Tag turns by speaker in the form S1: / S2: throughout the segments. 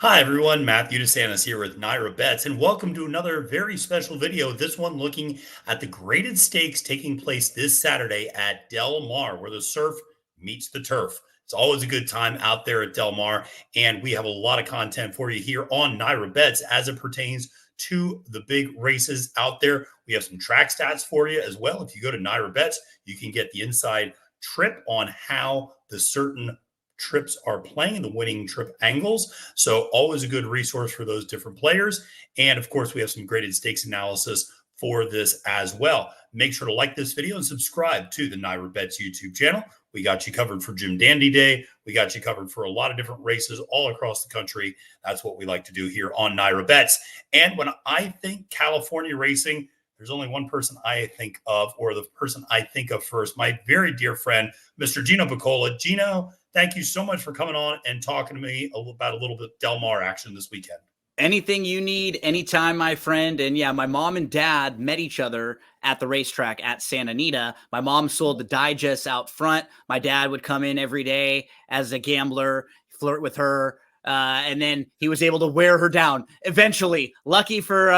S1: Hi everyone, Matthew DeSantis here with NYRA Bets, and welcome to another very special video. This one looking at the graded stakes taking place this Saturday at Del Mar, where the surf meets the turf. It's always a good time out there at Del Mar, and we have a lot of content for you here on NYRA Bets as it pertains to the big races out there. We have some track stats for you as well. If you go to NYRA Bets, you can get the inside trip on how the certain trips are playing, the winning trip angles. So always a good resource for those different players. And of course, we have some graded stakes analysis for this as well. Make sure to like this video and subscribe to the NYRA Bets YouTube channel. We got you covered for Jim Dandy Day. We got you covered for a lot of different races all across the country. That's what we like to do here on NYRA Bets. And when I think California racing, there's only one person I think of, or the person I think of first, my very dear friend, Mr. Gino Buccola. Gino, thank you so much for coming on and talking to me about a little bit Del Mar action this weekend.
S2: Anything you need, anytime, my friend. And yeah, my mom and dad met each other at the racetrack at Santa Anita. My mom sold the digests out front. My dad would come in every day as a gambler, flirt with her. And then he was able to wear her down eventually. Lucky for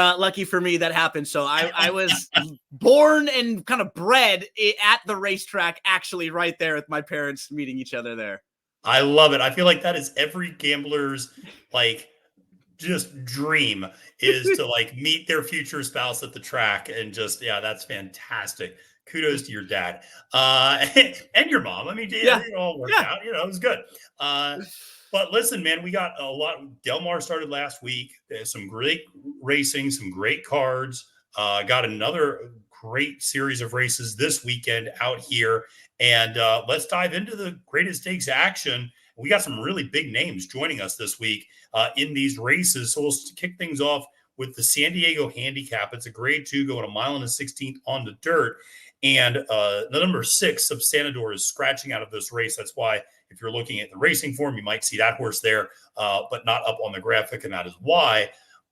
S2: me that happened. So I was born and kind of bred at the racetrack, actually right there with my parents meeting each other there.
S1: I love it. I feel like that is every gambler's just dream is to meet their future spouse at the track and just, yeah, that's fantastic. Kudos to your dad and your mom. I mean, it all worked out. It was good. But listen, man, we got a lot. Del Mar started last week. There's some great racing, some great cards. Got another great series of races this weekend out here. And let's dive into the greatest stakes action. We got some really big names joining us this week in these races. So we'll kick things off with the San Diego Handicap. It's a grade 2 going 1 mile and 1/16 on the dirt. And the number 6, Substanador, is scratching out of this race. That's why if you're looking at the racing form, you might see that horse there, but not up on the graphic. And that is why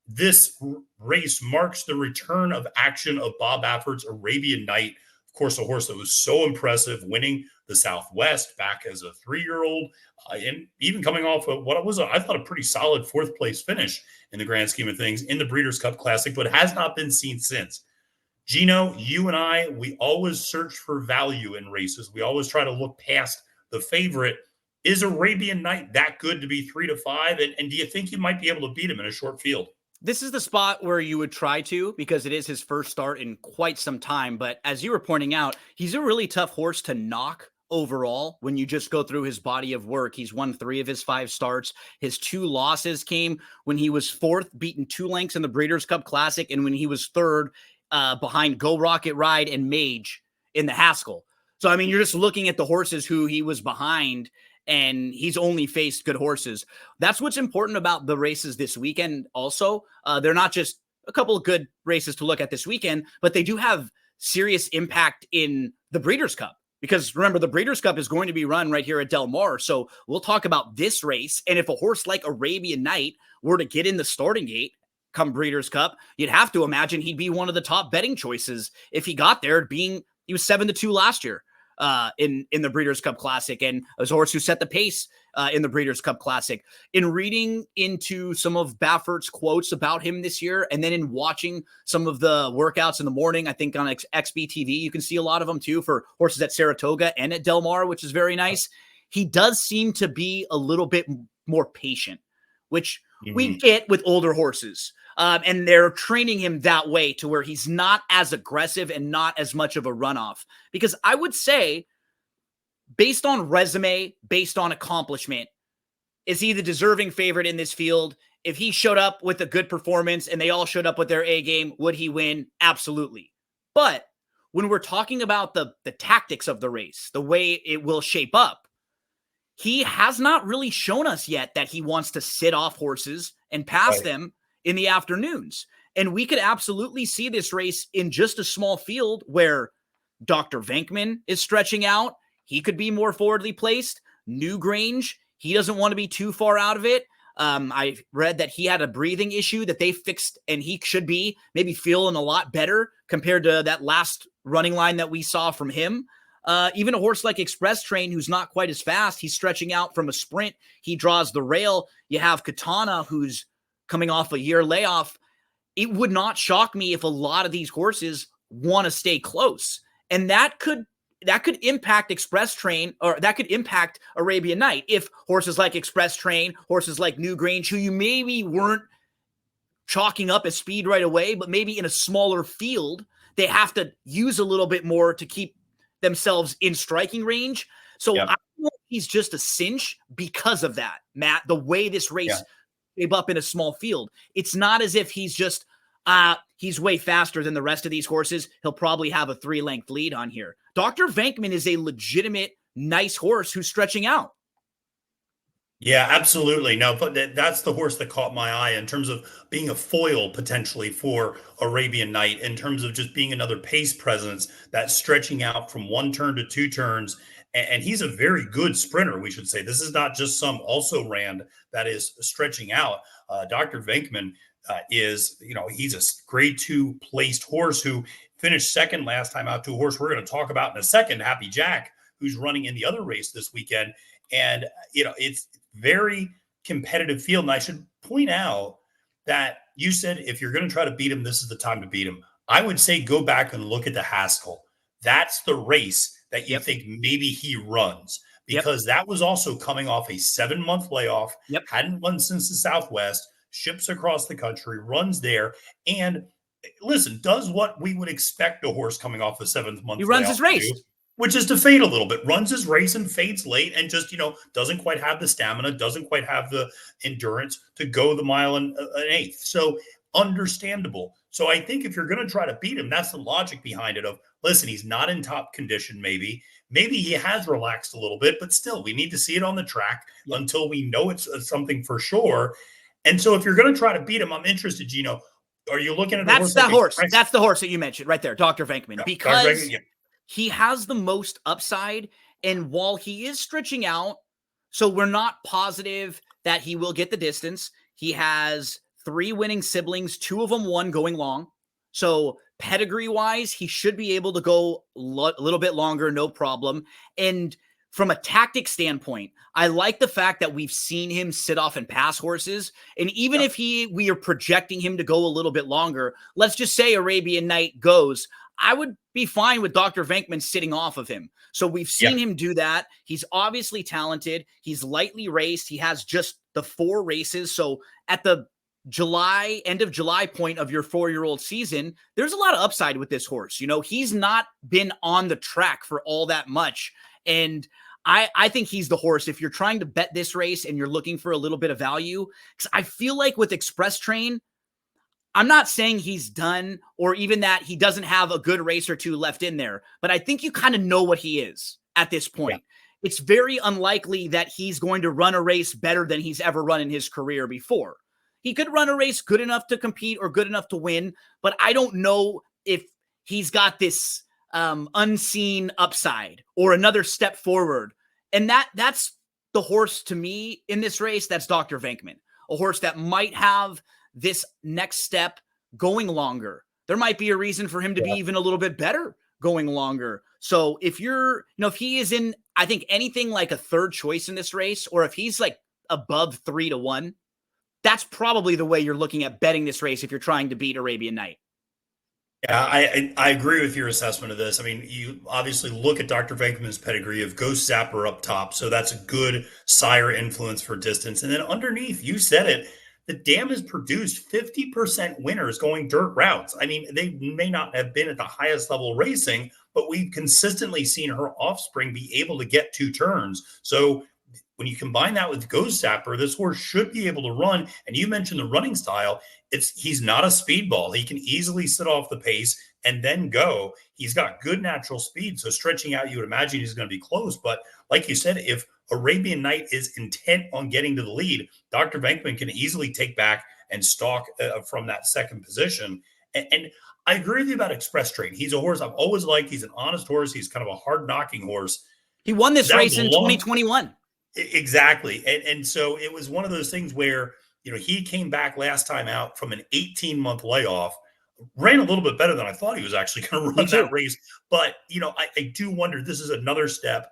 S1: this race marks the return of action of Bob Baffert's Arabian Knight. Of course, a horse that was so impressive, winning the Southwest back as a 3-year-old, and even coming off of what was, I thought, a pretty solid 4th place finish in the grand scheme of things in the Breeders' Cup Classic, but has not been seen since. Gino, you and I, we always search for value in races. We always try to look past the favorite. Is Arabian Knight that good to be 3 to 5? And do you think you might be able to beat him in a short field?
S2: This is the spot where you would try to, because it is his first start in quite some time. But as you were pointing out, he's a really tough horse to knock overall when you just go through his body of work. He's won 3 of his 5 starts. His 2 losses came when he was 4th, beaten 2 lengths in the Breeders' Cup Classic, and when he was 3rd behind Go Rocket Ride and Mage in the Haskell. So, I mean, you're just looking at the horses who he was behind, and he's only faced good horses. That's what's important about the races this weekend also. They're not just a couple of good races to look at this weekend, but they do have serious impact in the Breeders' Cup. Because remember, the Breeders' Cup is going to be run right here at Del Mar. So we'll talk about this race. And if a horse like Arabian Knight were to get in the starting gate come Breeders' Cup, you'd have to imagine he'd be one of the top betting choices if he got there, being he was 7-2 last year in the Breeders' Cup Classic, and as a horse who set the pace in the Breeders' Cup Classic. In reading into some of Baffert's quotes about him this year, and then in watching some of the workouts in the morning, I think on XBTV, you can see a lot of them too for horses at Saratoga and at Del Mar, which is very nice. He does seem to be a little bit more patient, which we get with older horses. And they're training him that way to where he's not as aggressive and not as much of a runoff. Because I would say, based on resume, based on accomplishment, is he the deserving favorite in this field? If he showed up with a good performance and they all showed up with their A game, would he win? Absolutely. But when we're talking about the tactics of the race, the way it will shape up, he has not really shown us yet that he wants to sit off horses and pass them in the afternoons. And we could absolutely see this race in just a small field where Dr. Venkman is stretching out. He could be more forwardly placed. Newgrange, he doesn't want to be too far out of it. I read that he had a breathing issue that they fixed, and he should be maybe feeling a lot better compared to that last running line that we saw from him. Even a horse like Express Train, who's not quite as fast, he's stretching out from a sprint. He draws the rail. You have Katana, who's coming off a year layoff. It would not shock me if a lot of these horses want to stay close. And that could impact Express Train, or that could impact Arabian Knight. If horses like Express Train, horses like Newgrange, who you maybe weren't chalking up as speed right away, but maybe in a smaller field, they have to use a little bit more to keep themselves in striking range. So I don't know if he's just a cinch because of that, Matt, the way this race came up in a small field. It's not as if he's just, he's way faster than the rest of these horses. He'll probably have a 3-length lead on here. Dr. Venkman is a legitimate, nice horse who's stretching out.
S1: Yeah, absolutely. No, but that's the horse that caught my eye in terms of being a foil potentially for Arabian Knight, in terms of just being another pace presence that's stretching out from 1 turn to 2 turns. And he's a very good sprinter, we should say. This is not just some also ran that is stretching out. Dr. Venkman is, he's a grade 2 placed horse who finished second last time out to a horse we're going to talk about in a second, Happy Jack, who's running in the other race this weekend. And, it's very competitive field. And I should point out that you said if you're going to try to beat him, this is the time to beat him. I would say go back and look at the Haskell. That's the race that you think maybe he runs, because that was also coming off a 7-month layoff, hadn't run since the Southwest, ships across the country, runs there, and listen, does what we would expect a horse coming off a 7th-month.
S2: He runs his race.
S1: Which is to fade a little bit, runs his race and fades late, and just, doesn't quite have the stamina, doesn't quite have the endurance to go the mile and an eighth. So understandable. So I think if you're going to try to beat him, that's the logic behind it of, listen, he's not in top condition. Maybe he has relaxed a little bit, but still we need to see it on the track until we know it's something for sure. And so if you're going to try to beat him, I'm interested, Gino, are you looking at
S2: that's the horse? That's the horse that you mentioned right there, Dr. Venkman, because he has the most upside. And while he is stretching out, so we're not positive that he will get the distance. He has 3 winning siblings, 2 of them won going long. So pedigree-wise, he should be able to go a little bit longer, no problem. And from a tactic standpoint, I like the fact that we've seen him sit off and pass horses. And even if we are projecting him to go a little bit longer, let's just say Arabian Knight goes, I would be fine with Dr. Venkman sitting off of him. So we've seen him do that. He's obviously talented. He's lightly raced. He has just the 4 races. So at the end of July point of your 4-year-old season, there's a lot of upside with this horse. He's not been on the track for all that much. And I think he's the horse. If you're trying to bet this race and you're looking for a little bit of value, because I feel like with Express Train, I'm not saying he's done or even that he doesn't have a good race or 2 left in there, but I think you kind of know what he is at this point. It's very unlikely that he's going to run a race better than he's ever run in his career before. He could run a race good enough to compete or good enough to win, but I don't know if he's got this unseen upside or another step forward. And that's the horse to me in this race. That's Dr. Venkman, a horse that might have this next step going longer. There might be a reason for him to be even a little bit better going longer. So if if he is in, I think anything like a 3rd choice in this race, or if he's like above 3-1, that's probably the way you're looking at betting this race if you're trying to beat Arabian Knight.
S1: Yeah, I agree with your assessment of this. I mean, you obviously look at Dr. Venkman's pedigree of Ghost Zapper up top, so that's a good sire influence for distance. And then underneath, you said it, the dam has produced 50% winners going dirt routes. I mean, they may not have been at the highest level racing, but we've consistently seen her offspring be able to get 2 turns. So when you combine that with Ghost Zapper, this horse should be able to run. And you mentioned the running style. He's not a speedball. He can easily sit off the pace and then go. He's got good natural speed. So stretching out, you would imagine he's going to be close. But like you said, if Arabian Knight is intent on getting to the lead, Dr. Venkman can easily take back and stalk from that 2nd position. And I agree with you about Express Train. He's a horse I've always liked. He's an honest horse. He's kind of a hard-knocking horse.
S2: He won this race in 2021.
S1: Exactly. And so it was one of those things where, he came back last time out from an 18-month layoff, ran a little bit better than I thought he was actually going to
S2: Me
S1: run that
S2: too.
S1: race. But, I do wonder, this is another step.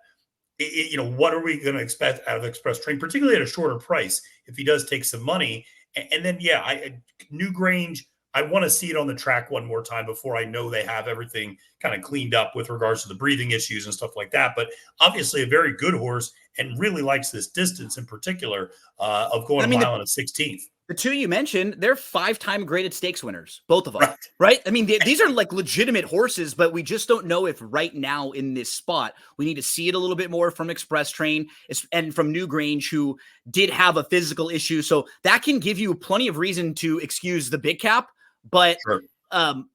S1: What are we going to expect out of Express Train, particularly at a shorter price if he does take some money? And then, yeah, Newgrange, I want to see it on the track one more time before I know they have everything kind of cleaned up with regards to the breathing issues and stuff like that. But obviously, a very good horse and really likes this distance in particular of going
S2: I
S1: a
S2: mean,
S1: mile and a 16th.
S2: the two you mentioned, they're 5-time graded stakes winners, both of them,
S1: Right.
S2: right? I mean, these are like legitimate horses, but we just don't know if right now in this spot, we need to see it a little bit more from Express Train and from Newgrange, who did have a physical issue. So that can give you plenty of reason to excuse the big cap, but
S1: Sure.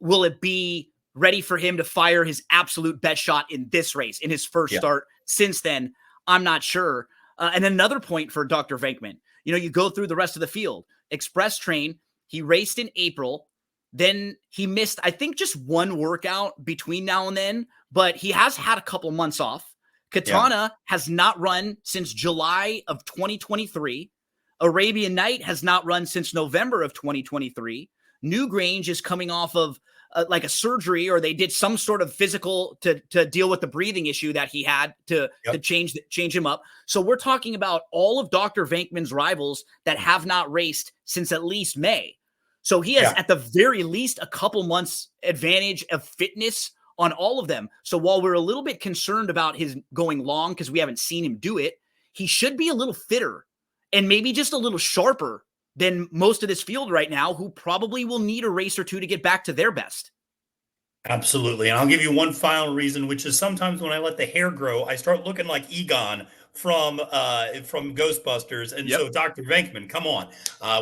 S2: will it be ready for him to fire his absolute best shot in this race, in his first start since then? I'm not sure. And another point for Dr. Venkman, you go through the rest of the field. Express Train, he raced in April. Then he missed, I think, just one workout between now and then, but he has had a couple months off. Katana has not run since July of 2023. Arabian Knight has not run since November of 2023. Newgrange is coming off of like a surgery, or they did some sort of physical to deal with the breathing issue that he had to change him up. So we're talking about all of Dr. Venkman's rivals that have not raced since at least May. So he has at the very least a couple months advantage of fitness on all of them. So while we're a little bit concerned about his going long because we haven't seen him do it, he should be a little fitter and maybe just a little sharper than most of this field right now, who probably will need a race or two to get back to their best.
S1: Absolutely. And I'll give you one final reason, which is sometimes when I let the hair grow, I start looking like Egon from Ghostbusters. And so Dr. Venkman, come on.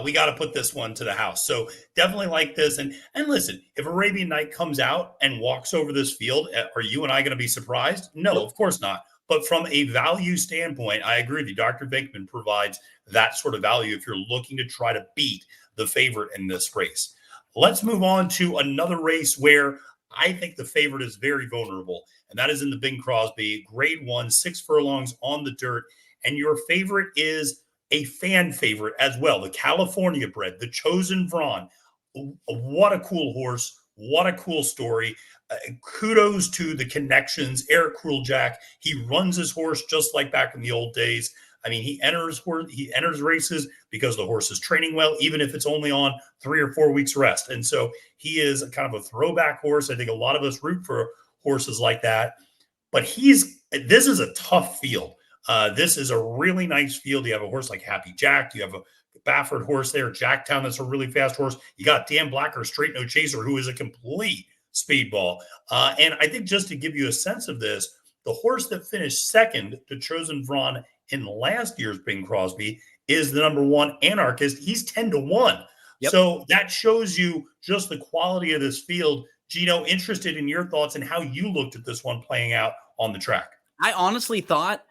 S1: We got to put this one to the house. So definitely like this. And listen, if Arabian Knight comes out and walks over this field, are you and I going to be surprised? No, of course not. But from a value standpoint, I agree with you. Dr. Venkman provides that sort of value if you're looking to try to beat the favorite in this race. Let's move on to another race where I think the favorite is very vulnerable, and that is in the Bing Crosby, grade 1, 6 furlongs on the dirt. And your favorite is a fan favorite as well, the California bred, the Chose Vron. What a cool horse. What a cool story. Kudos to the connections. Eric Kruljack, he runs his horse just like back in the old days. I mean, he enters races because the horse is training well, even if it's only on 3 or 4 weeks rest. And so he is kind of a throwback horse. I think a lot of us root for horses like that. But this is a tough field. This is a really nice field. You have a horse like Happy Jack. You have a Baffert horse there, Jacktown, that's a really fast horse. You got Dan Blacker, Straight No Chaser, who is a complete speedball. And I think just to give you a sense of this, the horse that finished second to Chose Vron in last year's Bing Crosby is the number 1 Anarchist. He's 10-1. So that shows you just the quality of this field. Gino, interested in your thoughts and how you looked at this one playing out on the track.
S2: I honestly thought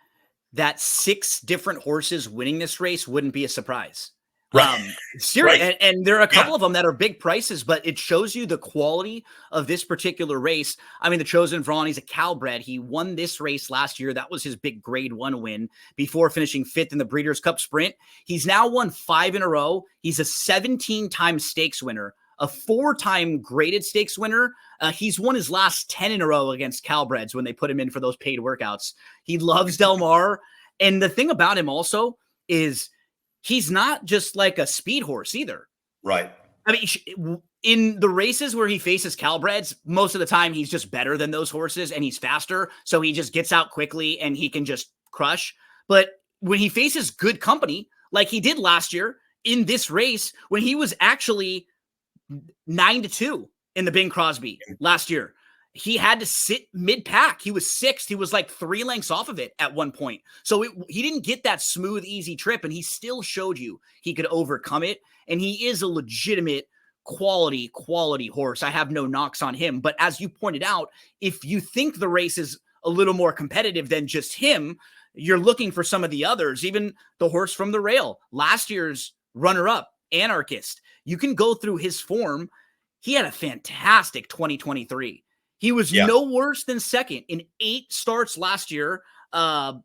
S2: that 6 different horses winning this race wouldn't be a surprise.
S1: Right.
S2: Seriously, right. And there are a couple of them that are big prices, but it shows you the quality of this particular race. I mean, the Chose Vron, he's a Calbred. He won this race last year. That was his big grade 1 win before finishing 5th in the Breeders' Cup Sprint. He's now won 5 in a row. He's a 17-time stakes winner, a 4-time graded stakes winner. He's won his last 10 in a row against Calbreds when they put him in for those paid workouts. He loves Del Mar. And the thing about him also is he's not just like a speed horse either.
S1: Right.
S2: I mean, in the races where he faces Calbreds, most of the time he's just better than those horses and he's faster. So he just gets out quickly and he can just crush. But when he faces good company, like he did last year in this race, when he was actually 9-2 in the Bing Crosby last year, he had to sit mid-pack. He was 6th. He was like 3 lengths off of it at one point. So he didn't get that smooth, easy trip, and he still showed you he could overcome it. And he is a legitimate quality horse. I have no knocks on him. But as you pointed out, if you think the race is a little more competitive than just him, you're looking for some of the others, even the horse from the rail, last year's runner-up, Anarchist. You can go through his form. He had a fantastic 2023. He was no worse than second in 8 starts last year.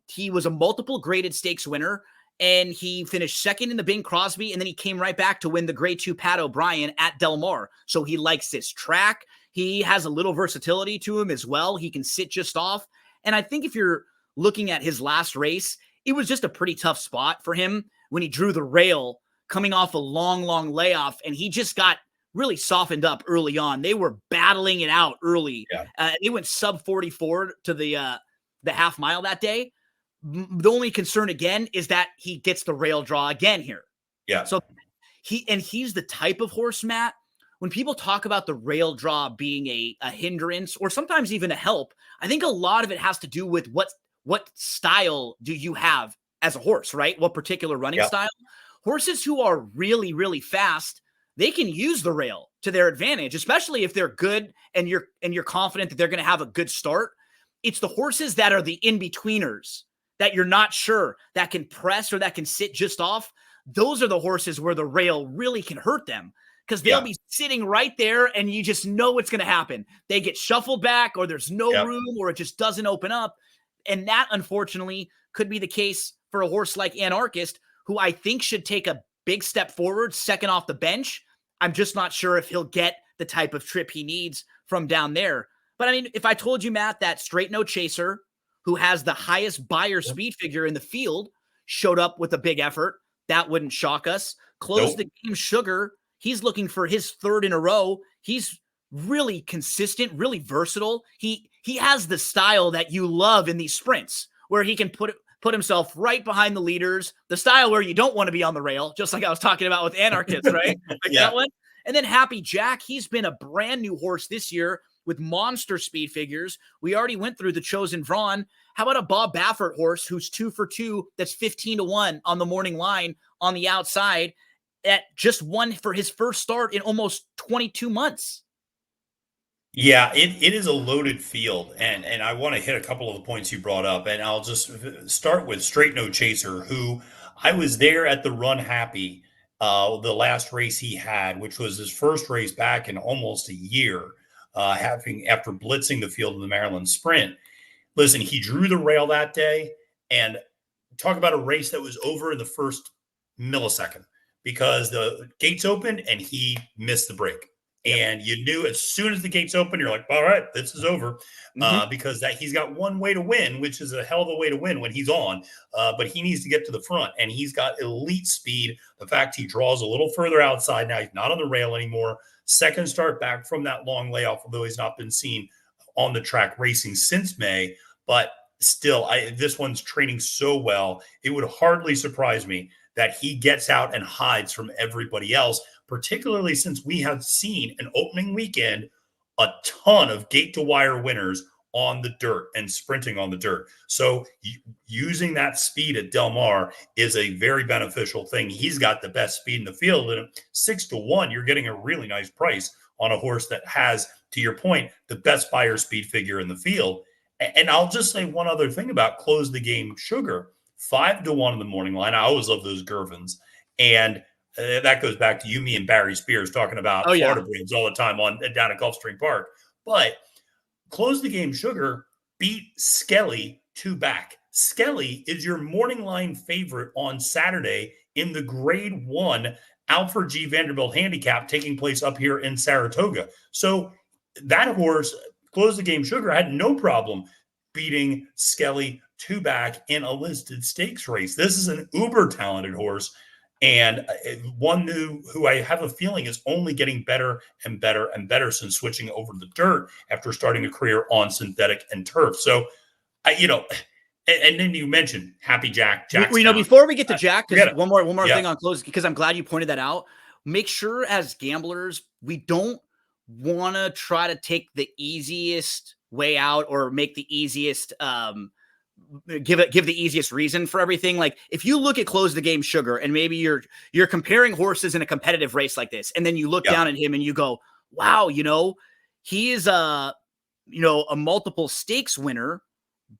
S2: He was a multiple graded stakes winner. and he finished second in the Bing Crosby, and then he came right back to win the Grade 2 Pat O'Brien at Del Mar. So he likes this track. He has a little versatility to him as well. He can sit just off. And I think if you're looking at his last race, it was just a pretty tough spot for him when he drew the rail coming off a long layoff, and he just got really softened up early on. They were battling it out early.
S1: Yeah.
S2: They went sub 44 to the half mile that day. The only concern again is that he gets the rail draw again here.
S1: Yeah.
S2: So he's the type of horse, Matt, when people talk about the rail draw being a hindrance or sometimes even a help, I think a lot of it has to do with what style do you have as a horse, right? What particular running style? Horses who are really, really fast, they can use the rail to their advantage, especially if they're good and you're confident that they're going to have a good start. It's the horses that are the in-betweeners that you're not sure that can press or that can sit just off. Those are the horses where the rail really can hurt them because they'll be sitting right there and you just know what's going to happen. They get shuffled back or there's no room or it just doesn't open up. And that, unfortunately, could be the case for a horse like Anarchist, who I think should take a big step forward, second off the bench. I'm just not sure if he'll get the type of trip he needs from down there. But I mean, if I told you, Matt, that Straight No Chaser, who has the highest buyer speed figure in the field, showed up with a big effort, that wouldn't shock us. Close the game Sugar. He's looking for his third in a row. He's really consistent, really versatile. He has the style that you love in these sprints where he can put himself right behind the leaders, the style where you don't want to be on the rail, just like I was talking about with Anarchist, right? Like that one. And then Happy Jack, he's been a brand new horse this year with monster speed figures. We already went through the Chose Vron. How about a Bob Baffert horse who's 2 for 2, that's 15-1 on the morning line on the outside, at just won for his first start in almost 22 months?
S1: Yeah, it is a loaded field, and I want to hit a couple of the points you brought up, and I'll just start with Straight No Chaser, who I was there at the Run Happy, the last race he had, which was his first race back in almost a year, after blitzing the field in the Maryland Sprint. Listen, he drew the rail that day, and talk about a race that was over in the first millisecond because the gates opened and he missed the break. And you knew as soon as the gates open, you're like, all right, this is over, because that he's got one way to win, which is a hell of a way to win when he's on. But he needs to get to the front, and he's got elite speed. The fact he draws a little further outside now, he's not on the rail anymore. Second start back from that long layoff, although he's not been seen on the track racing since May. But still, this one's training so well. It would hardly surprise me that he gets out and hides from everybody else, particularly since we have seen an opening weekend, a ton of gate-to-wire winners on the dirt and sprinting on the dirt. So using that speed at Del Mar is a very beneficial thing. He's got the best speed in the field, and 6-1, you're getting a really nice price on a horse that has, to your point, the best buyer speed figure in the field. And I'll just say one other thing about Close the Game Sugar. 5-1 in the morning line. I always love those Gervins. And that goes back to you, me, and Barry Spears talking about Florida breeds all the time down at Gulfstream Park. But Close the Game Sugar beat Skelly 2 back. Skelly is your morning line favorite on Saturday in the Grade 1 Alfred G. Vanderbilt Handicap taking place up here in Saratoga. So that horse, Close the Game Sugar, had no problem beating Skelly 2 back in a listed stakes race. This is an uber talented horse, and one who I have a feeling is only getting better and better and better since switching over to the dirt after starting a career on synthetic and turf. So, and then you mentioned Happy Jack.
S2: Before we get to Jack, one more thing on Close, because I'm glad you pointed that out. Make sure as gamblers, we don't want to try to take the easiest way out or make the easiest give the easiest reason for everything. Like if you look at Close the Game Sugar and maybe you're comparing horses in a competitive race like this, and then you look down at him and you go, wow, he is a multiple stakes winner,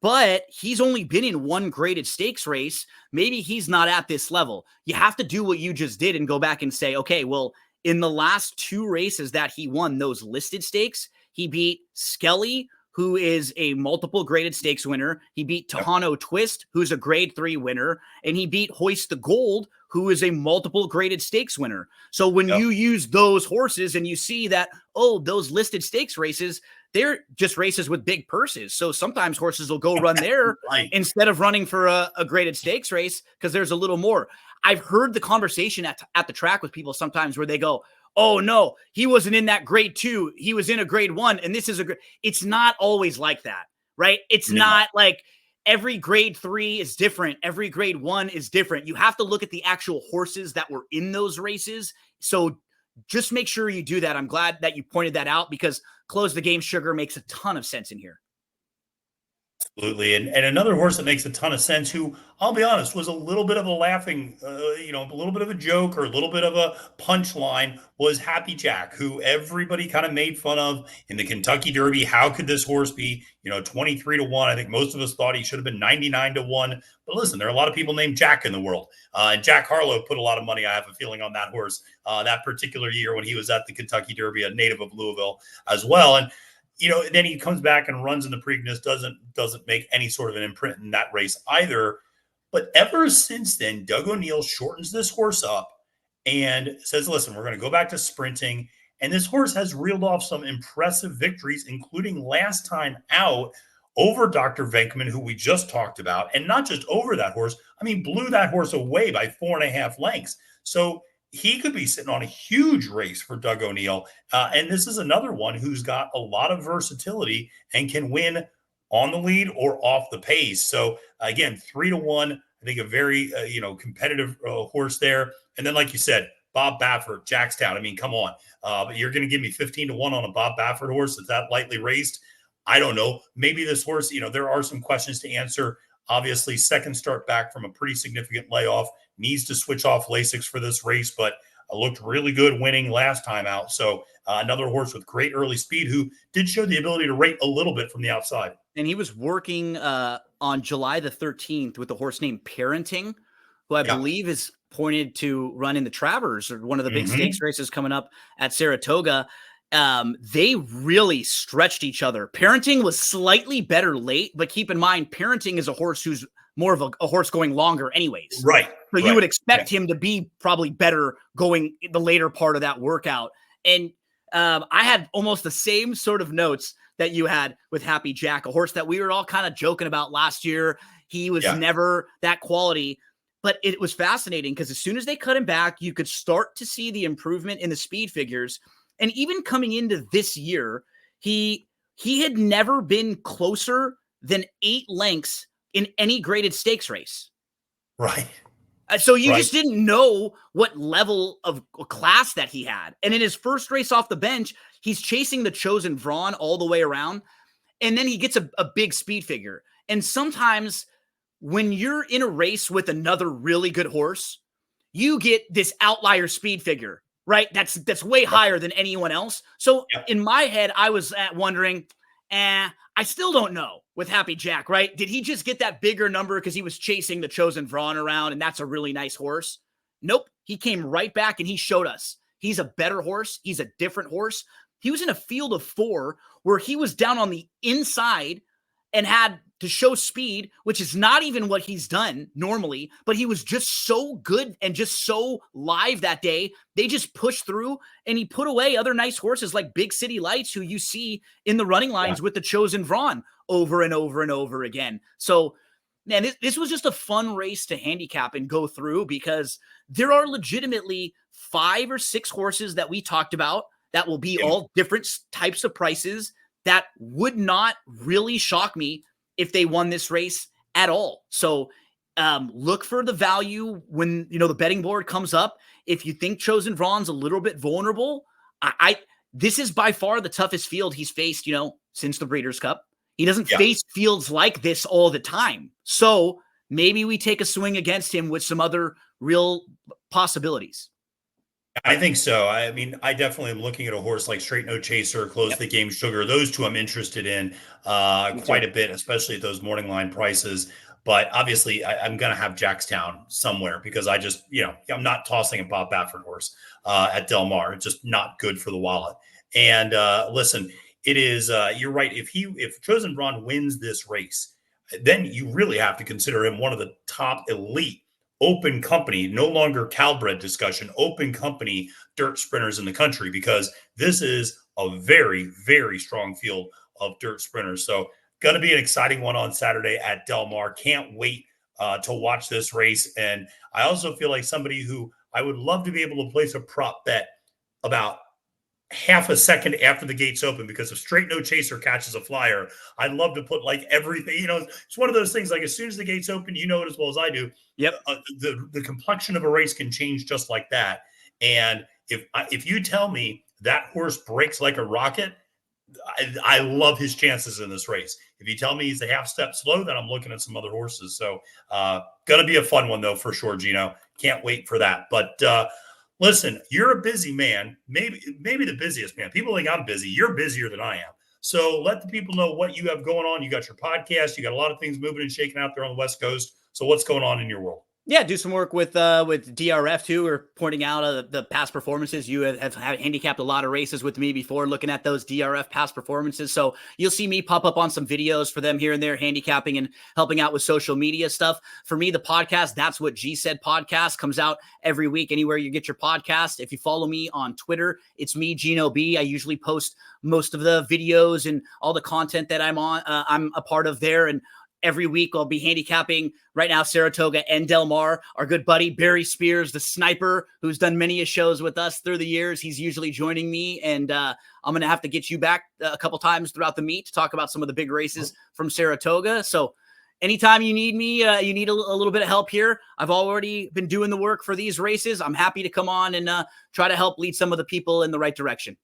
S2: but he's only been in one graded stakes race. Maybe he's not at this level. You have to do what you just did and go back and say, okay, well, in the last 2 races that he won, those listed stakes, he beat Skelly, who is a multiple graded stakes winner. He beat Tejano Twist, who's a grade 3 winner, and he beat Hoist the Gold, who is a multiple graded stakes winner. So when you use those horses and you see that, oh, those listed stakes races, they're just races with big purses. So sometimes horses will go run there instead of running for a graded stakes race because there's a little more. I've heard the conversation at the track with people sometimes where they go, oh no, he wasn't in that grade 2. He was in a grade 1. And this is it's not always like that, right? It's not like every grade 3 is different. Every grade 1 is different. You have to look at the actual horses that were in those races. So just make sure you do that. I'm glad that you pointed that out because Close the Game Sugar makes a ton of sense in here.
S1: Absolutely. And another horse that makes a ton of sense, who I'll be honest, was a little bit of a laughing, a little bit of a joke or a little bit of a punchline, was Happy Jack, who everybody kind of made fun of in the Kentucky Derby. How could this horse be, 23-1? I think most of us thought he should have been 99-1. But listen, there are a lot of people named Jack in the world. And Jack Harlow put a lot of money, I have a feeling, on that horse that particular year when he was at the Kentucky Derby, a native of Louisville as well. And then he comes back and runs in the Preakness, doesn't make any sort of an imprint in that race either. But ever since then, Doug O'Neill shortens this horse up and says, listen, we're going to go back to sprinting. And this horse has reeled off some impressive victories, including last time out over Dr. Venkman, who we just talked about. And not just over that horse, blew that horse away by 4.5 lengths. So he could be sitting on a huge race for Doug O'Neill. And this is another one who's got a lot of versatility and can win on the lead or off the pace. So again, 3-1, I think a very, competitive horse there. And then, like you said, Bob Baffert, Jackstown. Come on. But you're going to give me 15-1 on a Bob Baffert horse that's that lightly raced? I don't know. Maybe this horse, there are some questions to answer. Obviously, second start back from a pretty significant layoff. Needs to switch off Lasix for this race, but looked really good winning last time out. So another horse with great early speed who did show the ability to rate a little bit from the outside.
S2: And he was working on July the 13th with a horse named Parenting, who I believe is pointed to run in the Travers, or one of the big stakes races coming up at Saratoga. They really stretched each other. Parenting was slightly better late, but keep in mind, Parenting is a horse who's more of a horse going longer anyways.
S1: Right.
S2: So you would expect him to be probably better going the later part of that workout. And I had almost the same sort of notes that you had with Happy Jack, a horse that we were all kind of joking about last year. He was never that quality, but it was fascinating because as soon as they cut him back, you could start to see the improvement in the speed figures. And even coming into this year, he had never been closer than 8 lengths in any graded stakes race.
S1: Right.
S2: So you just didn't know what level of class that he had. And in his first race off the bench, he's chasing the Chose Vron all the way around. And then he gets a big speed figure. And sometimes when you're in a race with another really good horse, you get this outlier speed figure, right? That's way higher than anyone else. So in my head, I was wondering, I still don't know with Happy Jack, right? Did he just get that bigger number because he was chasing the Chosen Vron around and that's a really nice horse? Nope. He came right back and he showed us he's a better horse. He's a different horse. He was in a field of 4 where he was down on the inside and had to show speed, which is not even what he's done normally, but he was just so good and just so live that day. They just pushed through and he put away other nice horses like Big City Lights, who you see in the running lines with the Chosen Vron over and over and over again. So, man, this was just a fun race to handicap and go through because there are legitimately 5 or 6 horses that we talked about that will be all different types of prices that would not really shock me if they won this race at all. So look for the value when, the betting board comes up. If you think Chosen Vron's a little bit vulnerable, this is by far the toughest field he's faced, since the Breeders' Cup. He doesn't face fields like this all the time. So maybe we take a swing against him with some other real possibilities.
S1: I think so. I definitely am looking at a horse like Straight No Chaser, Close the Game Sugar. Those two I'm interested in quite a bit, especially at those morning line prices. But obviously, I'm going to have Jackstown somewhere because I just, I'm not tossing a Bob Baffert horse at Del Mar. It's just not good for the wallet. And listen, it is, you're right. If Chose Vron wins this race, then you really have to consider him one of the top elite open company, no longer Calbred discussion, open company dirt sprinters in the country, because this is a very, very strong field of dirt sprinters. So going to be an exciting one on Saturday at Del Mar. Can't wait to watch this race. And I also feel like somebody who I would love to be able to place a prop bet about half a second after the gates open, because if Straight No Chaser catches a flyer, I'd love to put like everything, it's one of those things, like as soon as the gates open, you know it as well as I do.
S2: Yep.
S1: The complexion of a race can change just like that. And if you tell me that horse breaks like a rocket, I love his chances in this race. If you tell me he's a half step slow, then I'm looking at some other horses. So going to be a fun one though, for sure, Gino. Can't wait for that. But listen, you're a busy man, maybe the busiest man. People think I'm busy. You're busier than I am. So let the people know what you have going on. You got your podcast. You got a lot of things moving and shaking out there on the West Coast. So what's going on in your world?
S2: Yeah, do some work with DRF too. We're pointing out the past performances. You have handicapped a lot of races with me before, looking at those DRF past performances. So you'll see me pop up on some videos for them here and there, handicapping and helping out with social media stuff. For me, the podcast, That's What G Said podcast, comes out every week anywhere you get your podcast. If you follow me on Twitter, it's me, Gino B. I usually post most of the videos and all the content that I'm a part of there. And every week I'll be handicapping right now Saratoga and Del Mar. Our good buddy Barry Spears, the sniper, who's done many shows with us through the years, he's usually joining me, and I'm going to have to get you back a couple times throughout the meet to talk about some of the big races from Saratoga. So anytime you need me, you need a little bit of help here, I've already been doing the work for these races. I'm happy to come on and try to help lead some of the people in the right direction.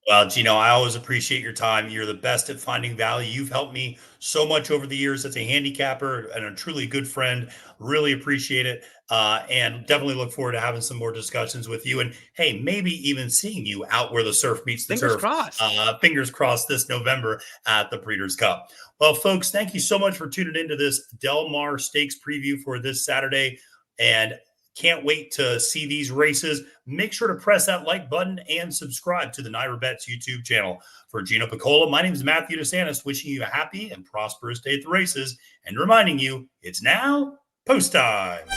S1: Well, Gino, I always appreciate your time. You're the best at finding value. You've helped me so much over the years as a handicapper and a truly good friend. Really appreciate it. And definitely look forward to having some more discussions with you. And hey, maybe even seeing you out where the surf meets the
S2: Fingers
S1: turf.
S2: crossed.
S1: Fingers crossed this November at the Breeders' Cup. Well, folks, thank you so much for tuning into this Del Mar Stakes preview for this Saturday. And can't wait to see these races. Make sure to press that like button and subscribe to the NYRA Bets YouTube channel. For Gino Buccola, my name is Matthew DeSantis, wishing you a happy and prosperous day at the races and reminding you it's now post time.